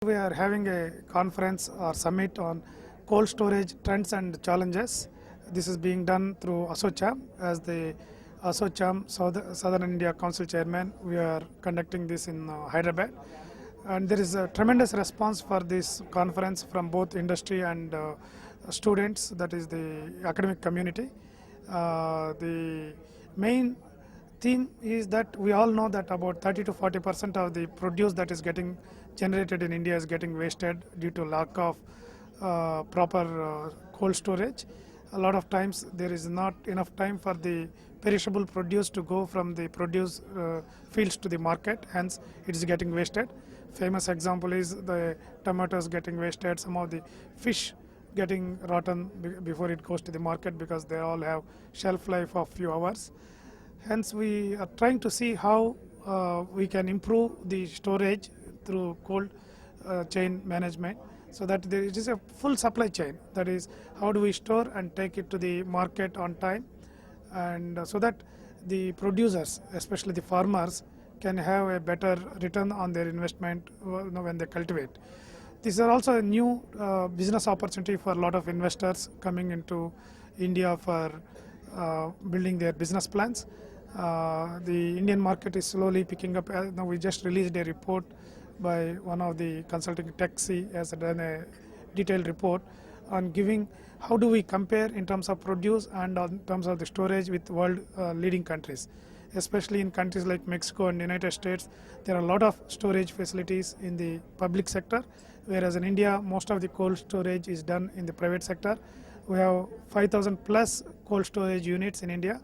We are having a conference or summit on cold storage trends and challenges. This is being done through ASSOCHAM. As the ASSOCHAM Southern India Council Chairman, we are conducting this in Hyderabad. And there is a tremendous response for this conference from both industry and students, that is the academic community. The main theme is that we all know that about 30 to 40% of the produce that is getting generated in India is getting wasted due to lack of proper cold storage. A lot of times there is not enough time for the perishable produce to go from the produce fields to the market, hence it is getting wasted. Famous example is the tomatoes getting wasted, some of the fish getting rotten before it goes to the market because they all have shelf life of few hours. Hence we are trying to see how we can improve the storage through cold chain management, so that there is a full supply chain. That is, how do we store and take it to the market on time, and so that the producers, especially the farmers, can have a better return on their investment when they cultivate. This is also a new business opportunity for a lot of investors coming into India for building their business plans. The Indian market is slowly picking up. Now we just released a report by one of the consulting TechC has done a detailed report on giving how do we compare in terms of produce and in terms of the storage with world leading countries. Especially in countries like Mexico and United States, there are a lot of storage facilities in the public sector, whereas in India most of the cold storage is done in the private sector. We have 5,000 plus cold storage units in India,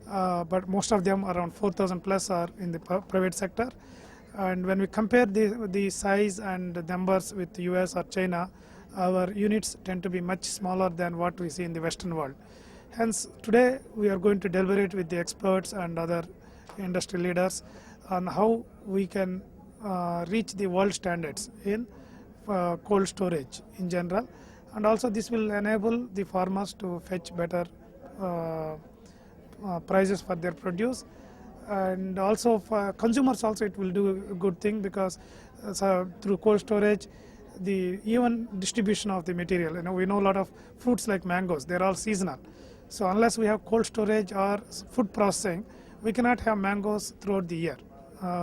but most of them, around 4,000 plus, are in the private sector. And when we compare the size and the numbers with the US or China, our units tend to be much smaller than what we see in the Western world. Hence, today we are going to deliberate with the experts and other industry leaders on how we can reach the world standards in cold storage in general, and also this will enable the farmers to fetch better prices for their produce, and also for consumers also it will do a good thing, because through cold storage the even distribution of the material, we know a lot of fruits like mangoes, they're all seasonal. So unless we have cold storage or food processing, we cannot have mangoes throughout the year.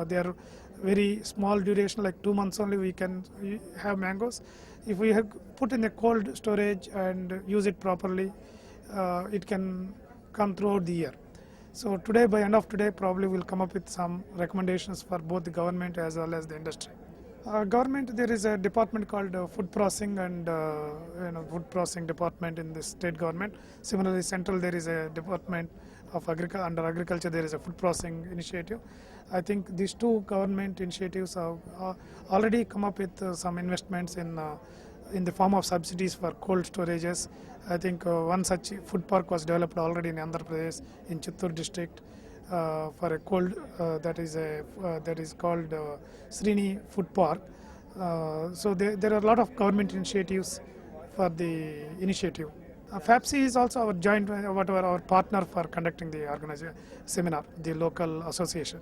They are very small duration, like 2 months only we can have mangoes. If we have put in a cold storage and use it properly, it can come throughout the year. So today, by end of today, probably we'll come up with some recommendations for both the government as well as the industry. Government, there is a department called food processing and food processing department in the state government. Similarly, central there is a department of under agriculture there is a food processing initiative. I think these two government initiatives have already come up with some investments in the form of subsidies for cold storages. I think one such food park was developed already in Andhra Pradesh in Chittoor district. For a cold that is called Srini Food Park. So there are a lot of government initiatives for the initiative. FAPSI is also our joint, our partner for conducting the seminar, the local association.